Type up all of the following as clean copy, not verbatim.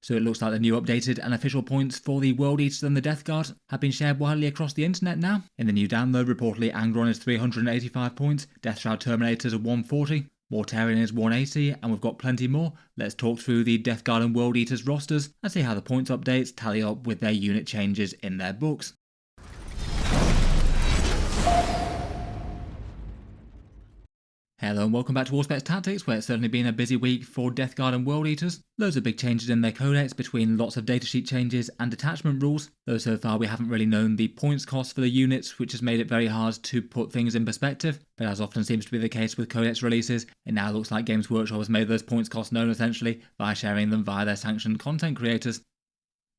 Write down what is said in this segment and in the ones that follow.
So it looks like the new updated and official points for the World Eaters and the Death Guard have been shared widely across the internet now. In the new download, reportedly Angron is 385 points, Death Shroud Terminators are 140, Mortarion is 180, and we've got plenty more. Let's talk through the Death Guard and World Eaters rosters and see how the points updates tally up with their unit changes in their books. Hello and welcome back to Auspex Tactics, where it's certainly been a busy week for Death Guard and World Eaters. Loads of big changes in their codex between lots of datasheet changes and detachment rules, though so far we haven't really known the points cost for the units, which has made it very hard to put things in perspective. But as often seems to be the case with codex releases, it now looks like Games Workshop has made those points costs known essentially by sharing them via their sanctioned content creators.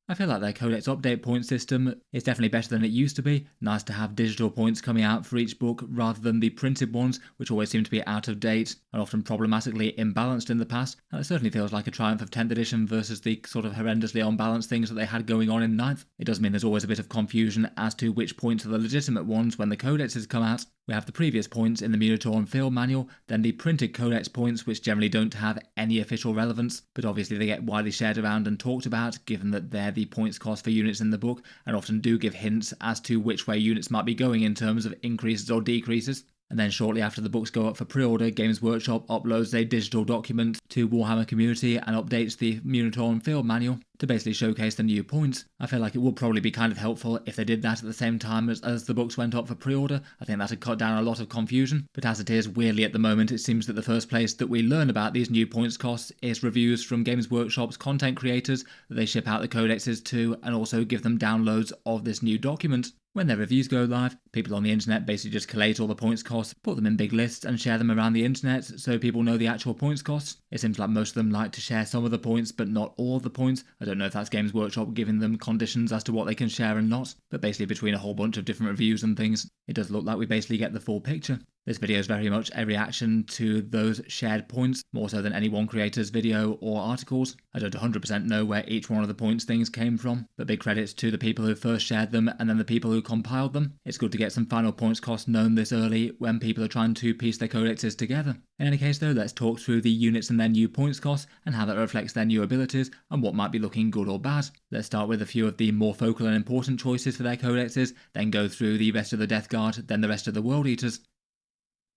I feel like their codex update point system is definitely better than it used to be. Nice to have digital points coming out for each book rather than the printed ones, which always seem to be out of date and often problematically imbalanced in the past. And it certainly feels like a triumph of 10th edition versus the sort of horrendously unbalanced things that they had going on in 9th. It does mean there's always a bit of confusion as to which points are the legitimate ones when the codexes come out. We have the previous points in the Minotaur and Field Manual, then the printed codex points, which generally don't have any official relevance, but obviously they get widely shared around and talked about, given that they're the points cost for units in the book, and often do give hints as to which way units might be going in terms of increases or decreases. And then shortly after the books go up for pre-order, Games Workshop uploads a digital document to Warhammer community and updates the Minotaur and Field Manual to basically showcase the new points. I feel like it would probably be kind of helpful if they did that at the same time as the books went up for pre-order. I think that would cut down a lot of confusion. But as it is, weirdly at the moment, it seems that the first place that we learn about these new points costs is reviews from Games Workshop's content creators that they ship out the codexes to and also give them downloads of this new document. When their reviews go live, people on the internet basically just collate all the points costs, put them in big lists and share them around the internet so people know the actual points costs. It seems like most of them like to share some of the points but not all of the points. I don't know if that's Games Workshop giving them conditions as to what they can share and not, but basically between a whole bunch of different reviews and things, it does look like we basically get the full picture. This video is very much a reaction to those shared points, more so than any one creator's video or articles. I don't 100% know where each one of the points things came from, but big credits to the people who first shared them and then the people who compiled them. It's good to get some final points costs known this early when people are trying to piece their codexes together. In any case though, let's talk through the units and their new points costs and how that reflects their new abilities and what might be looking good or bad. Let's start with a few of the more focal and important choices for their codexes, then go through the rest of the Death Guard, then the rest of the World Eaters.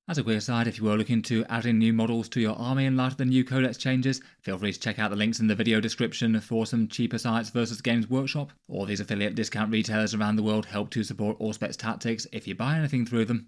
As a quick aside, if you were looking to add in new models to your army in light of the new codex changes, feel free to check out the links in the video description for some cheaper sites versus Games Workshop. All these affiliate discount retailers around the world help to support Auspex Tactics if you buy anything through them.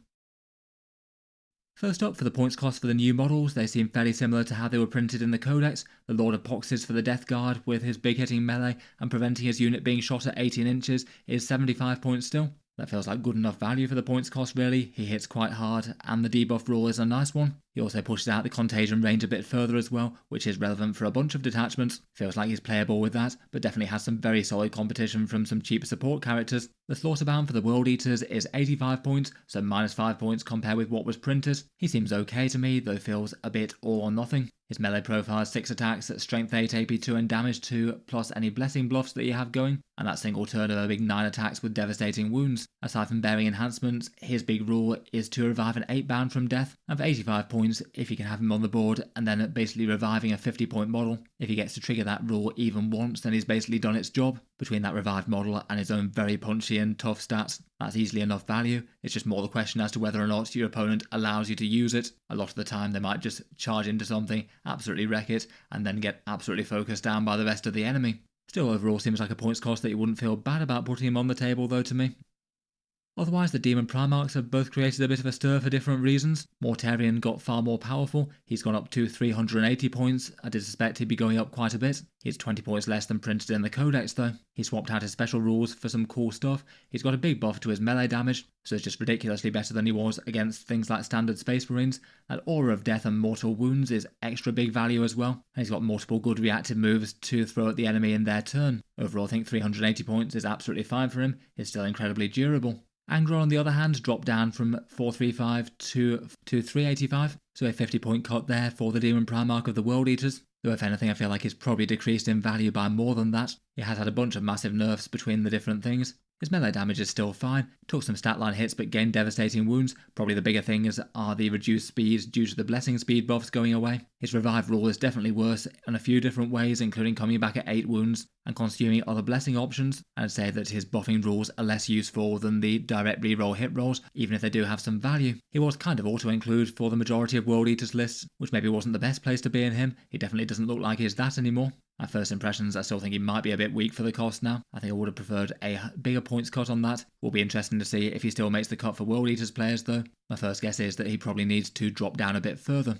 First up, for the points cost for the new models, they seem fairly similar to how they were printed in the codex. The Lord of Poxes for the Death Guard, with his big hitting melee and preventing his unit being shot at 18 inches, is 75 points still. That feels like good enough value for the points cost really. He hits quite hard and the debuff rule is a nice one. He also pushes out the contagion range a bit further as well, which is relevant for a bunch of detachments. Feels like he's playable with that, but definitely has some very solid competition from some cheaper support characters. The Slaughterbound for the World Eaters is 85 points, so minus 5 points compared with what was printed. He seems okay to me, though feels a bit all or nothing. His melee profile has 6 attacks at strength 8, AP 2 and damage 2, plus any blessing bluffs that you have going, and that single turn of a big 9 attacks with devastating wounds. Aside from bearing enhancements, his big rule is to revive an 8 bound from death, and for 85 points if you can have him on the board, and then basically reviving a 50 point model. If he gets to trigger that rule even once, then he's basically done its job. Between that revived model and his own very punchy and tough stats, that's easily enough value. It's just more the question as to whether or not your opponent allows you to use it. A lot of the time they might just charge into something, absolutely wreck it, and then get absolutely focused down by the rest of the enemy. Still overall seems like a points cost that you wouldn't feel bad about putting him on the table though to me. Otherwise, the Demon Primarchs have both created a bit of a stir for different reasons. Mortarion got far more powerful. He's gone up to 380 points. I did suspect he'd be going up quite a bit. He's 20 points less than printed in the codex though. He swapped out his special rules for some cool stuff. He's got a big buff to his melee damage, so it's just ridiculously better than he was against things like standard Space Marines. That Aura of Death and Mortal Wounds is extra big value as well. And he's got multiple good reactive moves to throw at the enemy in their turn. Overall, I think 380 points is absolutely fine for him. He's still incredibly durable. Angron, on the other hand, dropped down from 435 to 385, so a 50 point cut there for the Demon Primarch of the World Eaters. Though if anything I feel like he's probably decreased in value by more than that. He has had a bunch of massive nerfs between the different things. His melee damage is still fine, took some stat line hits but gained devastating wounds. Probably the bigger things are the reduced speed due to the blessing speed buffs going away. His revive rule is definitely worse in a few different ways, including coming back at 8 wounds and consuming other blessing options. I'd say that his buffing rules are less useful than the direct reroll hit rolls, even if they do have some value. He was kind of auto-include for the majority of World Eaters lists, which maybe wasn't the best place to be in him. He definitely doesn't look like he's that anymore. At first impressions, I still think he might be a bit weak for the cost now. I think I would have preferred a bigger points cut on that. Will be interesting to see if he still makes the cut for World Eaters players though. My first guess is that he probably needs to drop down a bit further.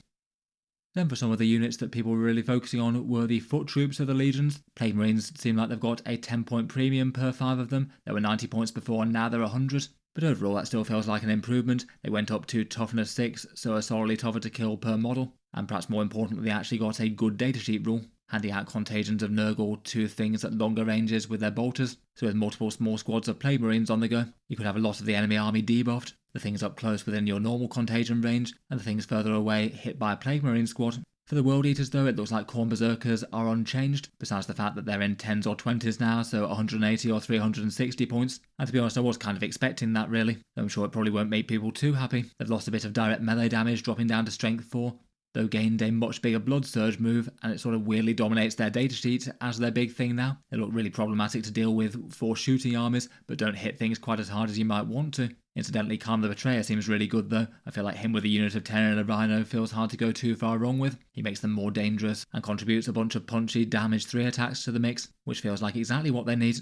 Then for some of the units that people were really focusing on were the foot troops of the legions. Plague Marines seem like they've got a 10-point premium per 5 of them. There were 90 points before and now they're 100. But overall that still feels like an improvement. They went up to toughness 6, so are solidly tougher to kill per model. And perhaps more importantly, they actually got a good datasheet rule, handing out contagions of Nurgle to things at longer ranges with their bolters. So with multiple small squads of Plague Marines on the go, you could have a lot of the enemy army debuffed, the things up close within your normal contagion range, and the things further away hit by a Plague Marine squad. For the World Eaters though, it looks like Khorne Berzerkers are unchanged, besides the fact that they're in 10s or 20s now, so 180 or 360 points. And to be honest, I was kind of expecting that really. I'm sure it probably won't make people too happy. They've lost a bit of direct melee damage, dropping down to strength 4, though gained a much bigger blood surge move, and it sort of weirdly dominates their datasheet as their big thing now. They look really problematic to deal with for shooting armies, but don't hit things quite as hard as you might want to. Incidentally, Khan the Betrayer seems really good though. I feel like him with a unit of 10 and a Rhino feels hard to go too far wrong with. He makes them more dangerous and contributes a bunch of punchy damage 3 attacks to the mix, which feels like exactly what they need.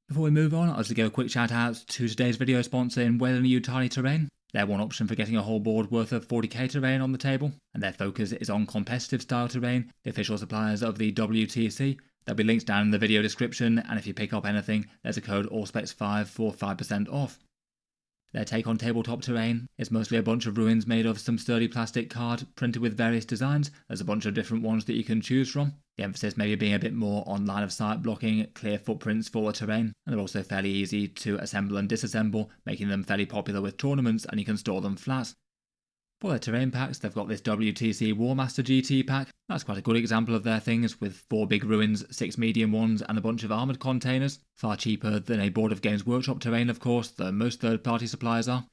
Before we move on, I'll just give a quick shout out to today's video sponsor in Weyland Yutani terrain. They're one option for getting a whole board worth of 40k terrain on the table, and their focus is on competitive style terrain, the official suppliers of the WTC. There'll be links down in the video description, and if you pick up anything, there's a code Auspex5 for 5% off. Their take on tabletop terrain is mostly a bunch of ruins made of some sturdy plastic card printed with various designs. There's a bunch of different ones that you can choose from. The emphasis maybe being a bit more on line of sight blocking, clear footprints for the terrain, and they're also fairly easy to assemble and disassemble, making them fairly popular with tournaments, and you can store them flat. For their terrain packs, they've got this WTC Warmaster GT pack. That's quite a good example of their things, with 4 big ruins, 6 medium ones, and a bunch of armoured containers. Far cheaper than a Board of Games Workshop terrain, of course, though most third-party suppliers are.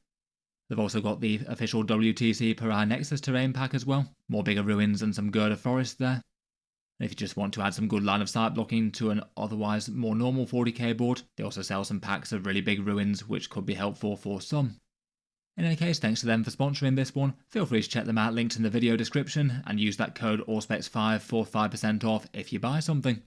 They've also got the official WTC Pariah Nexus terrain pack as well. More bigger ruins and some Girder Forest there. And if you just want to add some good line of sight blocking to an otherwise more normal 40k board, they also sell some packs of really big ruins, which could be helpful for some. In any case, thanks to them for sponsoring this one. Feel free to check them out, linked in the video description, and use that code AUSPEX5 for 5% off if you buy something.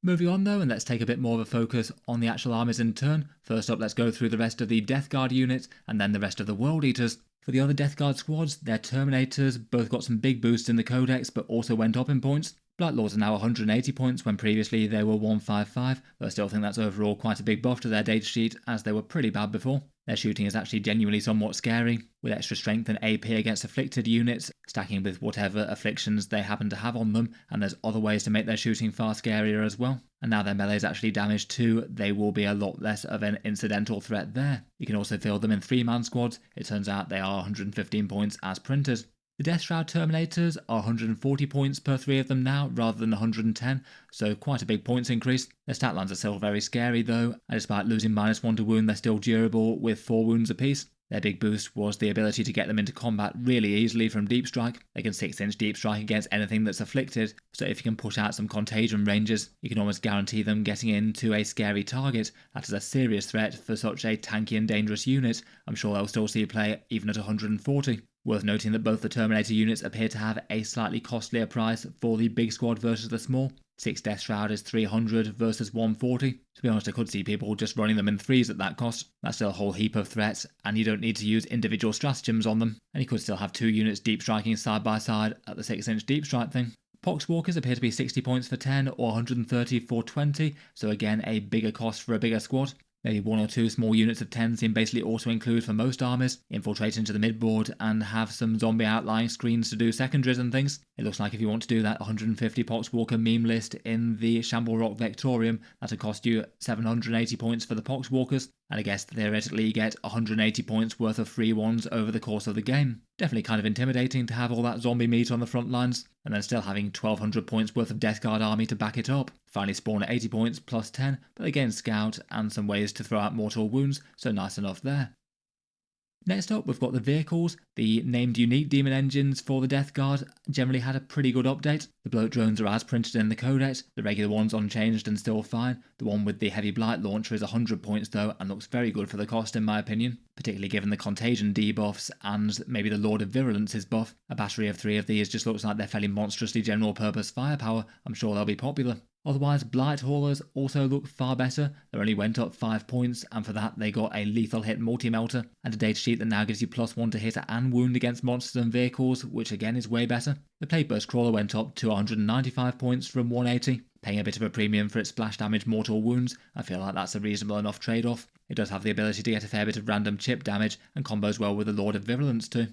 Moving on though, and let's take a bit more of a focus on the actual armies in turn. First up, let's go through the rest of the Death Guard units, and then the rest of the World Eaters. For the other Death Guard squads, their Terminators both got some big boosts in the codex, but also went up in points. Black Lords are now 180 points when previously they were 155, though I still think that's overall quite a big buff to their datasheet, as they were pretty bad before. Their shooting is actually genuinely somewhat scary, with extra strength and AP against afflicted units, stacking with whatever afflictions they happen to have on them, and there's other ways to make their shooting far scarier as well. And now their melee is actually damaged too, they will be a lot less of an incidental threat there. You can also field them in 3-man squads. It turns out they are 115 points as printers. The Death Shroud Terminators are 140 points per 3 of them now, rather than 110, so quite a big points increase. Their stat lines are still very scary though, and despite losing -1 to wound, they're still durable with 4 wounds apiece. Their big boost was the ability to get them into combat really easily from Deep Strike. They can 6-inch Deep Strike against anything that's afflicted, so if you can push out some contagion ranges, you can almost guarantee them getting into a scary target. That is a serious threat for such a tanky and dangerous unit. I'm sure they'll still see play even at 140. Worth noting that both the Terminator units appear to have a slightly costlier price for the big squad versus the small. 6 Death Shroud is 300 versus 140. To be honest, I could see people just running them in 3s at that cost. That's still a whole heap of threats, and you don't need to use individual stratagems on them. And you could still have 2 units deep striking side by side at the 6-inch deep strike thing. Poxwalkers appear to be 60 points for 10 or 130 for 20, so again a bigger cost for a bigger squad. Maybe 1 or 2 small units of 10 seem basically auto-include for most armies, infiltrate into the mid-board and have some zombie outlying screens to do secondaries and things. It looks like if you want to do that 150 Poxwalker meme list in the Shamble Rock Vectorium, that'll cost you 780 points for the Poxwalkers, and I guess theoretically you get 180 points worth of free ones over the course of the game. Definitely kind of intimidating to have all that zombie meat on the front lines, and then still having 1200 points worth of Death Guard army to back it up. Finally spawn at 80 points plus 10, but they gain Scout and some ways to throw out mortal wounds, so nice enough there. Next up, we've got the vehicles. The named unique demon engines for the Death Guard generally had a pretty good update. The bloat drones are as printed in the codex, the regular one's unchanged and still fine. The one with the heavy blight launcher is 100 points though, and looks very good for the cost in my opinion, particularly given the contagion debuffs and maybe the Lord of Virulence's buff. A battery of 3 of these just looks like they're fairly monstrously general purpose firepower. I'm sure they'll be popular. Otherwise, Blight Haulers also look far better. They only went up 5 points, and for that they got a lethal hit multi-melter, and a datasheet that now gives you +1 to hit and wound against monsters and vehicles, which again is way better. The Plague Burst Crawler went up to 195 points from 180, paying a bit of a premium for its splash damage mortal wounds. I feel like that's a reasonable enough trade-off. It does have the ability to get a fair bit of random chip damage, and combos well with the Lord of Virulence too.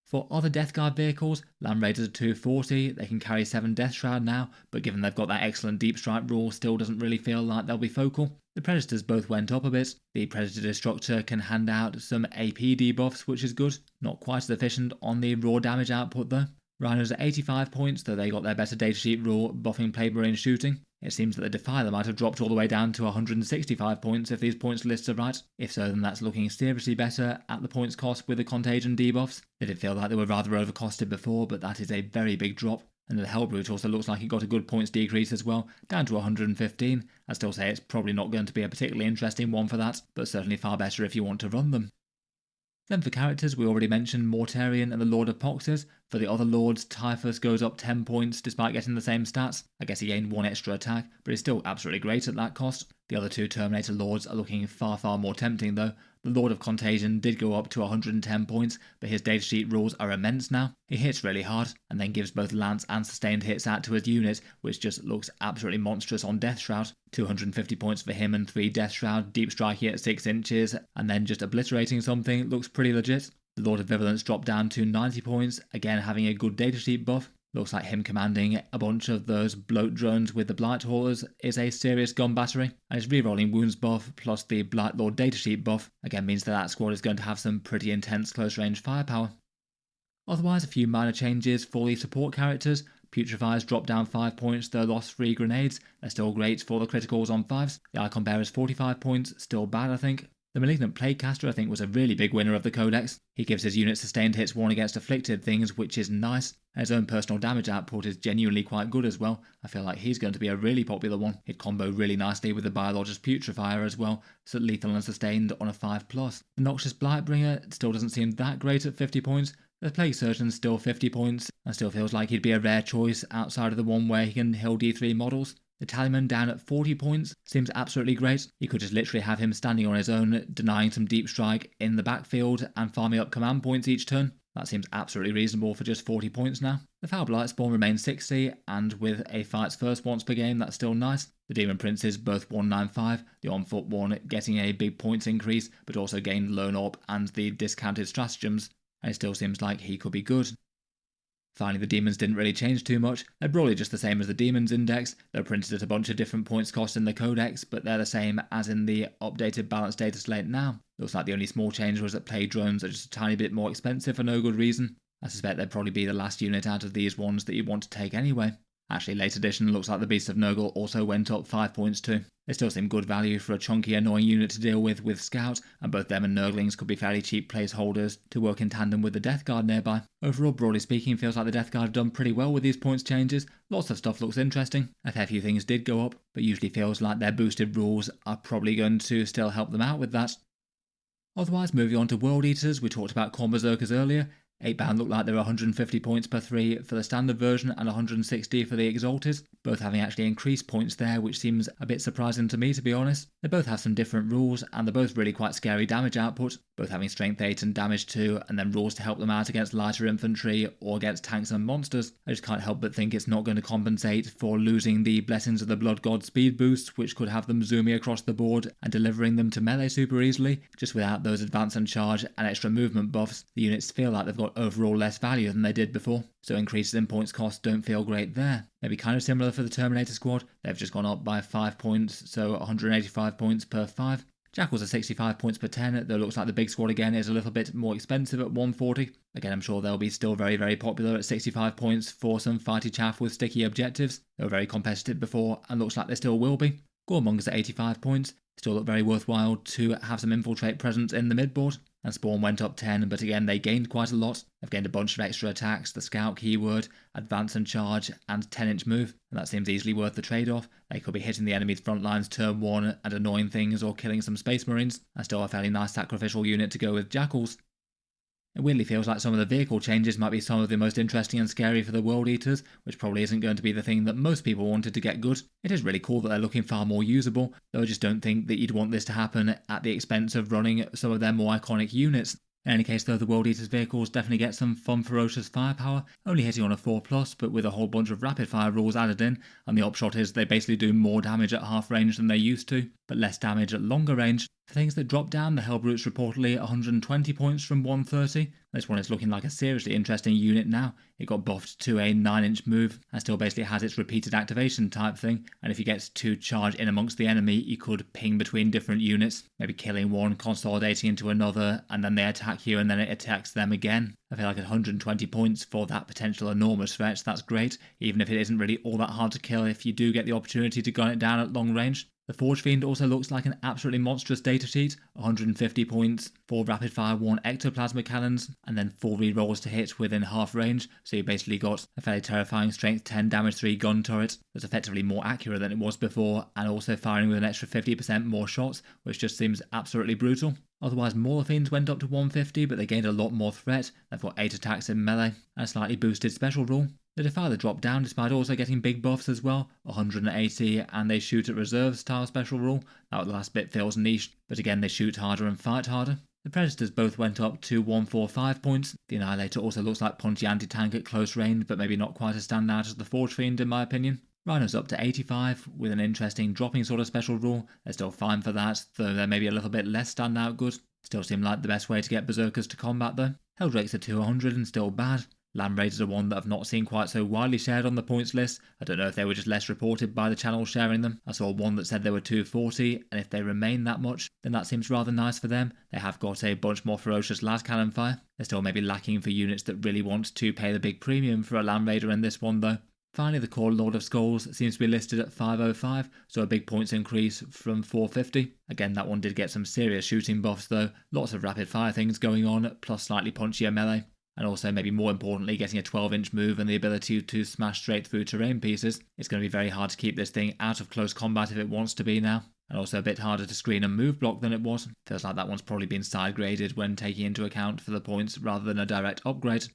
For other Death Guard vehicles, Land Raiders are 240, they can carry 7 Death Shroud now, but given they've got that excellent Deep Strike rule, still doesn't really feel like they'll be focal. The Predators both went up a bit. The Predator Destructor can hand out some AP debuffs, which is good. Not quite as efficient on the raw damage output though. Rhinos are 85 points, though they got their better datasheet rule buffing Plague Marine shooting. It seems that the Defiler might have dropped all the way down to 165 points if these points lists are right. If so, then that's looking seriously better at the points cost with the Contagion debuffs. They did feel like they were rather overcosted before, but that is a very big drop. And the Hellbrute also looks like it got a good points decrease as well, down to 115. I still say it's probably not going to be a particularly interesting one for that, but certainly far better if you want to run them. Then for characters, we already mentioned Mortarion and the Lord of Poxes. For the other lords, Typhus goes up 10 points despite getting the same stats. I guess he gained 1 extra attack, but he's still absolutely great at that cost. The other 2 Terminator lords are looking far more tempting though. The Lord of Contagion did go up to 110 points, but his datasheet rules are immense now. He hits really hard, and then gives both lance and sustained hits out to his unit, which just looks absolutely monstrous on Death Shroud. 250 points for him and 3 Death Shroud, deep striking at 6 inches, and then just obliterating something looks pretty legit. The Lord of Virulence dropped down to 90 points, again having a good datasheet buff. Looks like him commanding a bunch of those bloat drones with the Blight Haulers is a serious gun battery, and his rerolling wounds buff plus the Blight Lord datasheet buff again means that squad is going to have some pretty intense close range firepower. Otherwise, a few minor changes for the support characters. Putrefiers dropped down 5 points, though lost 3 grenades. They're still great for the criticals on 5s. The Icon Bearer's 45 points, still bad I think. The Malignant Plaguecaster I think was a really big winner of the codex. He gives his unit sustained hits 1 against afflicted things, which is nice. And his own personal damage output is genuinely quite good as well. I feel like he's going to be a really popular one. He'd combo really nicely with the Biologist Putrefier as well, so lethal and sustained on a 5+. The Noxious Blightbringer still doesn't seem that great at 50 points. The Plague Surgeon's still 50 points, and still feels like he'd be a rare choice outside of the one where he can heal D3 models. The Tallyman down at 40 points seems absolutely great. You could just literally have him standing on his own, denying some deep strike in the backfield and farming up command points each turn. That seems absolutely reasonable for just 40 points now. The Foul Blight Spawn remains 60, and with a fights first once per game, that's still nice. The Demon Princes both 195, the on foot one getting a big points increase, but also gained Lone Op and the discounted stratagems, and it still seems like he could be good. Finally, the Demons didn't really change too much. They're broadly just the same as the Demons Index. They're printed at a bunch of different points cost in the codex, but they're the same as in the updated balanced data slate now. Looks like the only small change was that Plague Drones are just a tiny bit more expensive for no good reason. I suspect they'd probably be the last unit out of these ones that you'd want to take anyway. Actually, late edition looks like the Beasts of Nurgle also went up 5 points too. They still seem good value for a chunky, annoying unit to deal with Scout, and both them and Nurglings could be fairly cheap placeholders to work in tandem with the Death Guard nearby. Overall, broadly speaking, feels like the Death Guard have done pretty well with these points changes. Lots of stuff looks interesting. A fair few things did go up, but usually feels like their boosted rules are probably going to still help them out with that. Otherwise, moving on to World Eaters, we talked about Berzerkers earlier. 8-bound looked like they were 150 points per 3 for the standard version and 160 for the Exalted, both having actually increased points there, which seems a bit surprising to me to be honest. They both have some different rules, and they're both really quite scary damage output, both having strength 8 and damage 2, and then rules to help them out against lighter infantry or against tanks and monsters. I just can't help but think it's not going to compensate for losing the Blessings of the Blood God speed boosts, which could have them zooming across the board and delivering them to melee super easily. Just without those advance and charge and extra movement buffs, the units feel like they've got overall less value than they did before, so increases in points cost don't feel great there. Maybe kind of similar for the Terminator squad, they've just gone up by 5 points, so 185 points per 5. Jackals are 65 points per 10, though it looks like the big squad again is a little bit more expensive at 140. Again, I'm sure they'll be still very, very popular at 65 points for some fighty chaff with sticky objectives. They were very competitive before, and looks like they still will be. Goremongers at 85 points, still look very worthwhile to have some infiltrate presence in the midboard. And Spawn went up 10, but again they gained quite a lot. They've gained a bunch of extra attacks, the scout keyword, advance and charge, and 10-inch move, and that seems easily worth the trade-off. They could be hitting the enemy's front lines turn 1 and annoying things, or killing some space marines, and still a fairly nice sacrificial unit to go with jackals. It weirdly feels like some of the vehicle changes might be some of the most interesting and scary for the World Eaters, which probably isn't going to be the thing that most people wanted to get good. It is really cool that they're looking far more usable, though I just don't think that you'd want this to happen at the expense of running some of their more iconic units. In any case though, the World Eaters vehicles definitely get some fun ferocious firepower, only hitting on a 4+, but with a whole bunch of rapid fire rules added in, and the upshot is they basically do more damage at half range than they used to, but less damage at longer range. For things that drop down, the Hellbrutes reportedly 120 points from 130. This one is looking like a seriously interesting unit now. It got buffed to a 9-inch move and still basically has its repeated activation type thing, and if you get to charge in amongst the enemy, you could ping between different units, maybe killing one, consolidating into another, and then they attack you and then it attacks them again. I feel like 120 points for that potential enormous threat, that's great, even if it isn't really all that hard to kill if you do get the opportunity to gun it down at long range. The Forge Fiend also looks like an absolutely monstrous datasheet, 150 points, 4 rapid fire 1 ectoplasma cannons, and then 4 rerolls to hit within half range, so you basically got a fairly terrifying strength 10 damage 3 gun turret that's effectively more accurate than it was before, and also firing with an extra 50% more shots, which just seems absolutely brutal. Otherwise, Mauler Fiends went up to 150, but they gained a lot more threat. They've got 8 attacks in melee, and a slightly boosted special rule. The Defiler dropped down despite also getting big buffs as well, 180, and they shoot at reserve style special rule. That last bit feels niche, but again they shoot harder and fight harder. The Predators both went up to 145 points. The Annihilator also looks like punchy anti-tank at close range, but maybe not quite as standout as the Forge Fiend in my opinion. Rhino's up to 85, with an interesting dropping sort of special rule. They're still fine for that, though they're maybe a little bit less standout good. Still seem like the best way to get Berzerkers to combat though. Helldrakes are 200 and still bad. Land Raiders are one that I've not seen quite so widely shared on the points list. I don't know if they were just less reported by the channel sharing them. I saw one that said they were 240, and if they remain that much, then that seems rather nice for them. They have got a bunch more ferocious las cannon fire. They're still maybe lacking for units that really want to pay the big premium for a Land Raider in this one though. Finally, the core Lord of Skulls seems to be listed at 505, so a big points increase from 450. Again, that one did get some serious shooting buffs though, lots of rapid fire things going on, plus slightly punchier melee. And also, maybe more importantly, getting a 12-inch move and the ability to smash straight through terrain pieces. It's going to be very hard to keep this thing out of close combat if it wants to be now. And also a bit harder to screen and move block than it was. Feels like that one's probably been side graded when taking into account for the points rather than a direct upgrade.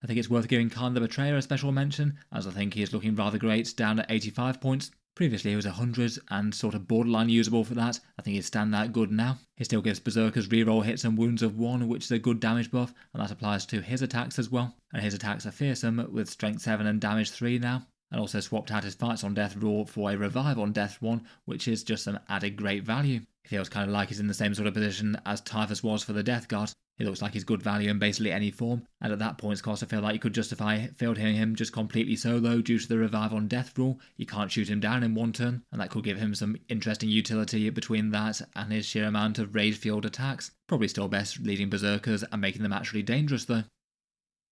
I think it's worth giving Khan the Betrayer a special mention, as I think he is looking rather great down at 85 points. Previously he was 100 and sort of borderline usable for that. I think he's standout good now. He still gives Berzerkers reroll hits and wounds of 1, which is a good damage buff, and that applies to his attacks as well. And his attacks are fearsome with strength 7 and damage 3 now. And also swapped out his fights on death rule for a revive on death 1, which is just some added great value. He feels kind of like he's in the same sort of position as Typhus was for the Death Guard. He looks like he's good value in basically any form, and at that points cost I feel like you could justify field hitting him just completely solo due to the revive on death rule. You can't shoot him down in one turn, and that could give him some interesting utility between that and his sheer amount of rage field attacks. Probably still best leading Berzerkers and making them actually dangerous though.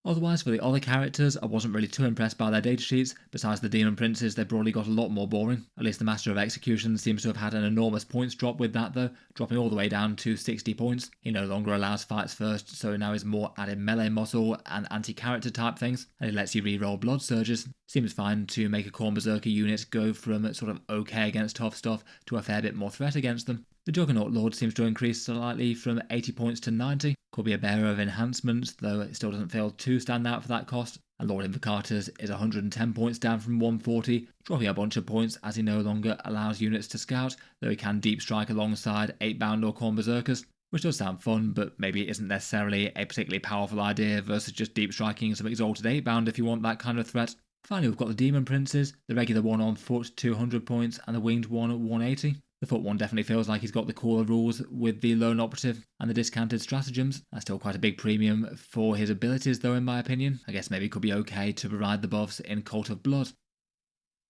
Otherwise, for the other characters, I wasn't really too impressed by their datasheets. Besides the Demon Princes, they broadly got a lot more boring. At least the Master of Execution seems to have had an enormous points drop with that though, dropping all the way down to 60 points. He no longer allows fights first, so now is more added melee muscle and anti-character type things, and it lets you reroll blood surges. Seems fine to make a core Berserker unit go from sort of okay against tough stuff to a fair bit more threat against them. The Juggernaut Lord seems to increase slightly from 80 points to 90. Could be a bearer of enhancements, though it still doesn't feel too standout for that cost. And Lord Invocators is 110 points down from 140, dropping a bunch of points as he no longer allows units to scout, though he can deep strike alongside 8-bound or Khorne Berserkers. Which does sound fun, but maybe it isn't necessarily a particularly powerful idea versus just deep striking some exalted 8-bound if you want that kind of threat. Finally, we've got the Demon Princes, the regular one on foot 200 points and the winged one at 180. The foot one definitely feels like he's got the cooler rules with the lone operative and the discounted stratagems. That's still quite a big premium for his abilities though in my opinion. I guess maybe it could be okay to provide the buffs in Cult of Blood.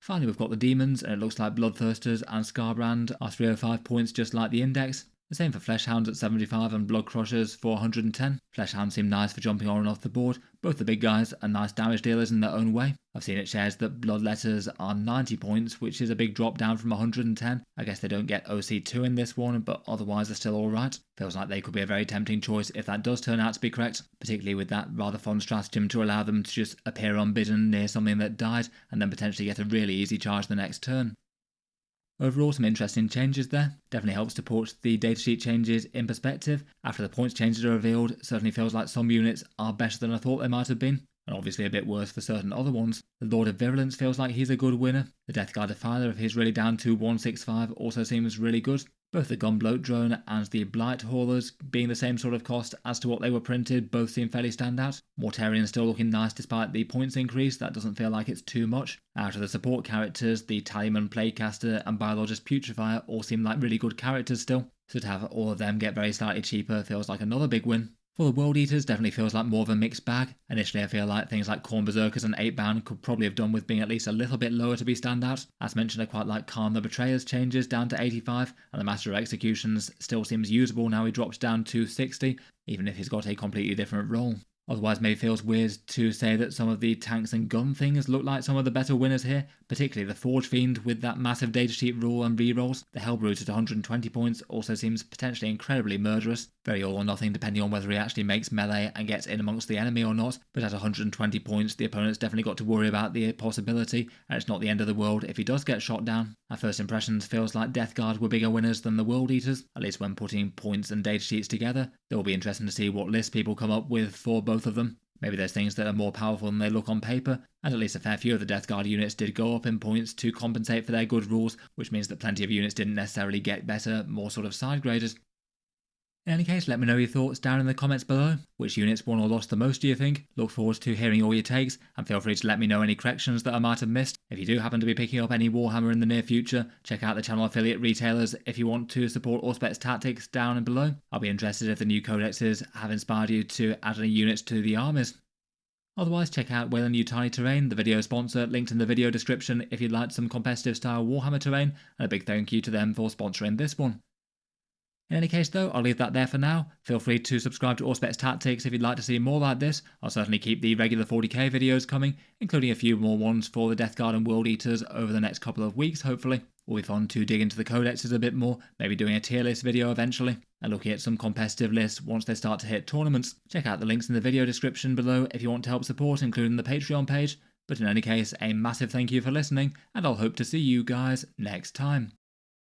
Finally, we've got the Demons, and it looks like Bloodthirsters and Scarbrand are 305 points just like the index. The same for Fleshhounds at 75 and Blood Crushers for 110. Fleshhounds seem nice for jumping on and off the board. Both the big guys are nice damage dealers in their own way. I've seen it shares that Bloodletters are 90 points, which is a big drop down from 110. I guess they don't get OC2 in this one, but otherwise they're still alright. Feels like they could be a very tempting choice if that does turn out to be correct, particularly with that rather fun stratagem to allow them to just appear unbidden near something that died and then potentially get a really easy charge the next turn. Overall, some interesting changes there. Definitely helps to put the datasheet changes in perspective. After the points changes are revealed, it certainly feels like some units are better than I thought they might have been, and obviously a bit worse for certain other ones. The Lord of Virulence feels like he's a good winner. The Death Guard Defiler, if he's really down to 165, also seems really good. Both the Gunbloat Drone and the Blight Haulers being the same sort of cost as to what they were printed both seem fairly standout. Mortarion still looking nice despite the points increase, that doesn't feel like it's too much. Out of the support characters, the Tallyman Plaguecaster and Biologist Putrefier all seem like really good characters still, so to have all of them get very slightly cheaper feels like another big win. For the World Eaters, definitely feels like more of a mixed bag. Initially, I feel like things like Khorne Berzerkers and 8-Bound could probably have done with being at least a little bit lower to be standout. As mentioned, I quite like Khan the Betrayer's changes down to 85, and the Master of Executions still seems usable now he drops down to 60, even if he's got a completely different role. Otherwise, maybe feels weird to say that some of the tanks and gun things look like some of the better winners here, particularly the Forge Fiend with that massive datasheet rule and rerolls. The Hellbrute at 120 points also seems potentially incredibly murderous. Very all or nothing depending on whether he actually makes melee and gets in amongst the enemy or not, but at 120 points the opponent's definitely got to worry about the possibility, and it's not the end of the world if he does get shot down. At first impressions feels like Death Guard were bigger winners than the World Eaters, at least when putting points and datasheets together. It will be interesting to see what list people come up with for both of them. Maybe there's things that are more powerful than they look on paper, and at least a fair few of the Death Guard units did go up in points to compensate for their good rules, which means that plenty of units didn't necessarily get better, more sort of side graded. In any case, let me know your thoughts down in the comments below. Which units won or lost the most do you think? Look forward to hearing all your takes, and feel free to let me know any corrections that I might have missed. If you do happen to be picking up any Warhammer in the near future, check out the channel affiliate retailers if you want to support Auspex tactics down and below. I'll be interested if the new codexes have inspired you to add any units to the armies. Otherwise, check out Weyland Yutani Terrain, the video sponsor, linked in the video description if you'd like some competitive style Warhammer terrain, and a big thank you to them for sponsoring this one. In any case though, I'll leave that there for now. Feel free to subscribe to Auspex Tactics if you'd like to see more like this. I'll certainly keep the regular 40k videos coming, including a few more ones for the Death Guard and World Eaters over the next couple of weeks, hopefully. Will be fun to dig into the codexes a bit more, maybe doing a tier list video eventually, and looking at some competitive lists once they start to hit tournaments. Check out the links in the video description below if you want to help support, including the Patreon page. But in any case, a massive thank you for listening, and I'll hope to see you guys next time.